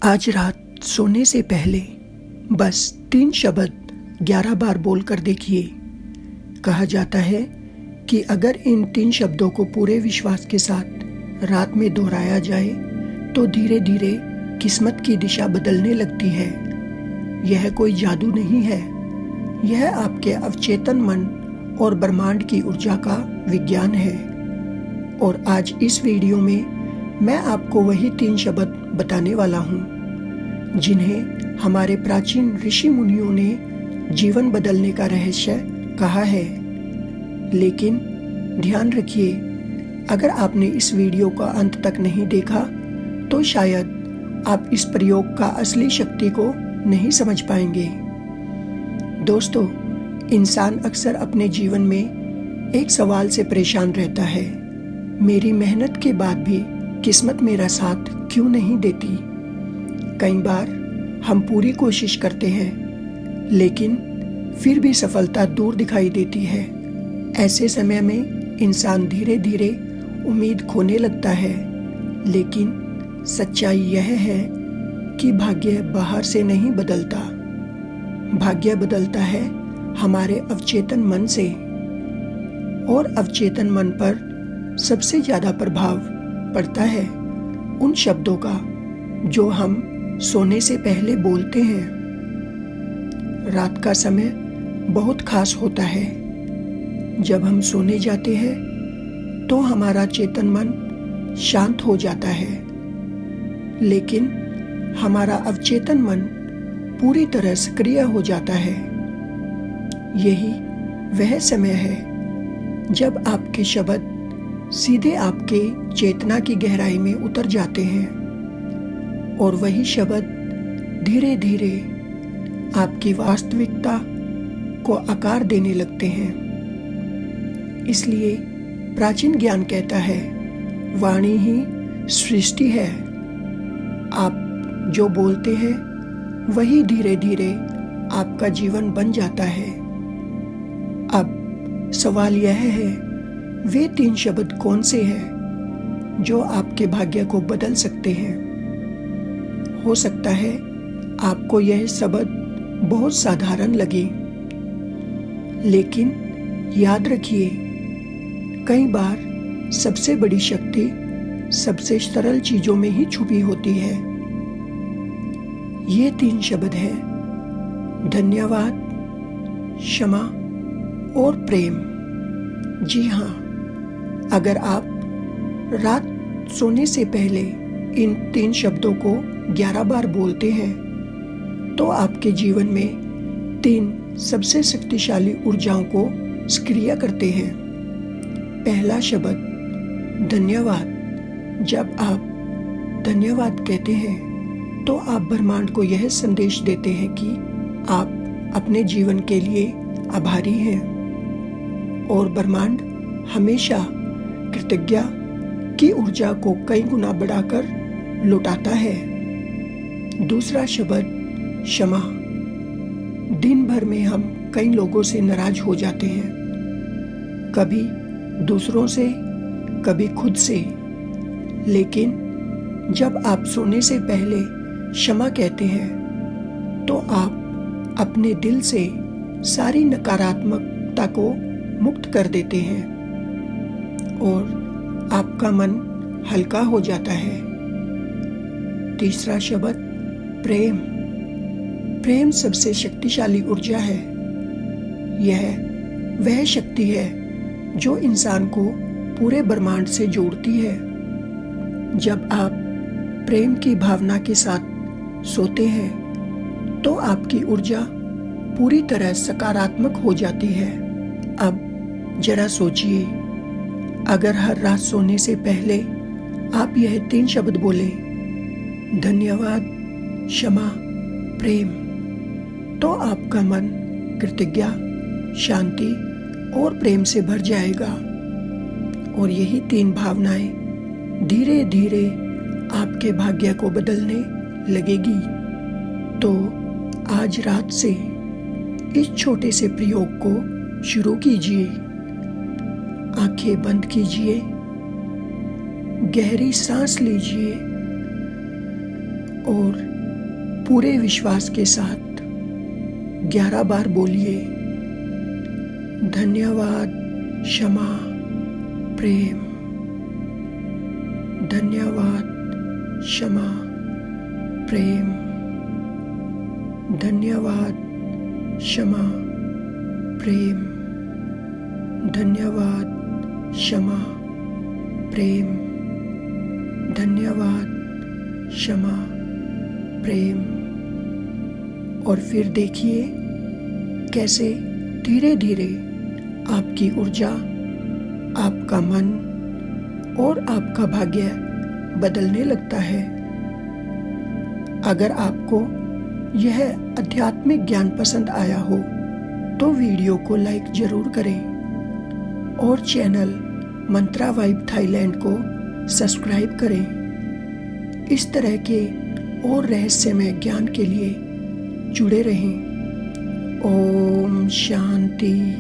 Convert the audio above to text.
आज रात सोने से पहले बस 3 शब्द 11 बार बोलकर देखिए। कहा जाता है कि अगर इन 3 शब्दों को पूरे विश्वास के साथ रात में दोहराया जाए तो धीरे धीरे किस्मत की दिशा बदलने लगती है। यह कोई जादू नहीं है, यह आपके अवचेतन मन और ब्रह्मांड की ऊर्जा का विज्ञान है। और आज इस वीडियो में मैं आपको वही 3 शब्द बताने वाला हूँ जिन्हें हमारे प्राचीन ऋषि मुनियों ने जीवन बदलने का रहस्य कहा है। लेकिन ध्यान रखिए, अगर आपने इस वीडियो का अंत तक नहीं देखा तो शायद आप इस प्रयोग का असली शक्ति को नहीं समझ पाएंगे। दोस्तों, इंसान अक्सर अपने जीवन में एक सवाल से परेशान रहता है, मेरी मेहनत के बाद भी किस्मत मेरा साथ क्यों नहीं देती। कई बार हम पूरी कोशिश करते हैं लेकिन फिर भी सफलता दूर दिखाई देती है। ऐसे समय में इंसान धीरे धीरे उम्मीद खोने लगता है, लेकिन सच्चाई यह है कि भाग्य बाहर से नहीं बदलता, भाग्य बदलता है हमारे अवचेतन मन से। और अवचेतन मन पर सबसे ज्यादा प्रभाव पड़ता है उन शब्दों का जो हम सोने से पहले बोलते हैं। रात का समय बहुत खास होता है। जब हम सोने जाते हैं तो हमारा चेतन मन शांत हो जाता है, लेकिन हमारा अवचेतन मन पूरी तरह सक्रिय हो जाता है। यही वह समय है जब आपके शब्द सीधे आपके चेतना की गहराई में उतर जाते हैं और वही शब्द धीरे धीरे आपकी वास्तविकता को आकार देने लगते हैं। इसलिए प्राचीन ज्ञान कहता है, वाणी ही सृष्टि है। आप जो बोलते हैं वही धीरे धीरे आपका जीवन बन जाता है। अब सवाल यह है, वे 3 शब्द कौन से हैं जो आपके भाग्य को बदल सकते हैं। हो सकता है आपको यह शब्द बहुत साधारण लगे, लेकिन याद रखिए, कई बार सबसे बड़ी शक्ति सबसे सरल चीजों में ही छुपी होती है। ये 3 शब्द हैं धन्यवाद, क्षमा और प्रेम। जी हाँ, अगर आप रात सोने से पहले इन 3 शब्दों को 11 बार बोलते हैं तो आपके जीवन में 3 सबसे शक्तिशाली ऊर्जाओं को सक्रिय करते हैं। पहला शब्द धन्यवाद। जब आप धन्यवाद कहते हैं तो आप ब्रह्मांड को यह संदेश देते हैं कि आप अपने जीवन के लिए आभारी हैं, और ब्रह्मांड हमेशा कृतज्ञता की ऊर्जा को कई गुना बढ़ाकर लौटाता है। दूसरा शब्द क्षमा। दिन भर में हम कई लोगों से नाराज हो जाते हैं, कभी दूसरों से, कभी खुद से। लेकिन जब आप सोने से पहले क्षमा कहते हैं तो आप अपने दिल से सारी नकारात्मकता को मुक्त कर देते हैं और आपका मन हल्का हो जाता है। तीसरा शब्द प्रेम। प्रेम सबसे शक्तिशाली ऊर्जा है। यह वह शक्ति है जो इंसान को पूरे ब्रह्मांड से जोड़ती है। जब आप प्रेम की भावना के साथ सोते हैं तो आपकी ऊर्जा पूरी तरह सकारात्मक हो जाती है। अब जरा सोचिए, अगर हर रात सोने से पहले आप यह 3 शब्द बोलें, धन्यवाद, क्षमा, प्रेम, तो आपका मन कृतज्ञता, शांति और प्रेम से भर जाएगा। और यही 3 भावनाएं धीरे धीरे आपके भाग्य को बदलने लगेगी। तो आज रात से इस छोटे से प्रयोग को शुरू कीजिए। आंखें बंद कीजिए, गहरी सांस लीजिए और पूरे विश्वास के साथ 11 बार बोलिए, धन्यवाद, क्षमा, प्रेम। धन्यवाद, क्षमा, प्रेम। धन्यवाद, क्षमा, प्रेम। धन्यवाद, क्षमा, प्रेम। धन्यवाद, क्षमा, प्रेम। और फिर देखिए कैसे धीरे धीरे आपकी ऊर्जा, आपका मन और आपका भाग्य बदलने लगता है। अगर आपको यह आध्यात्मिक ज्ञान पसंद आया हो तो वीडियो को लाइक जरूर करें और चैनल मंत्रा वाइब थाईलैंड को सब्सक्राइब करें। इस तरह के और रहस्यमय ज्ञान के लिए जुड़े रहें। ओम शांति।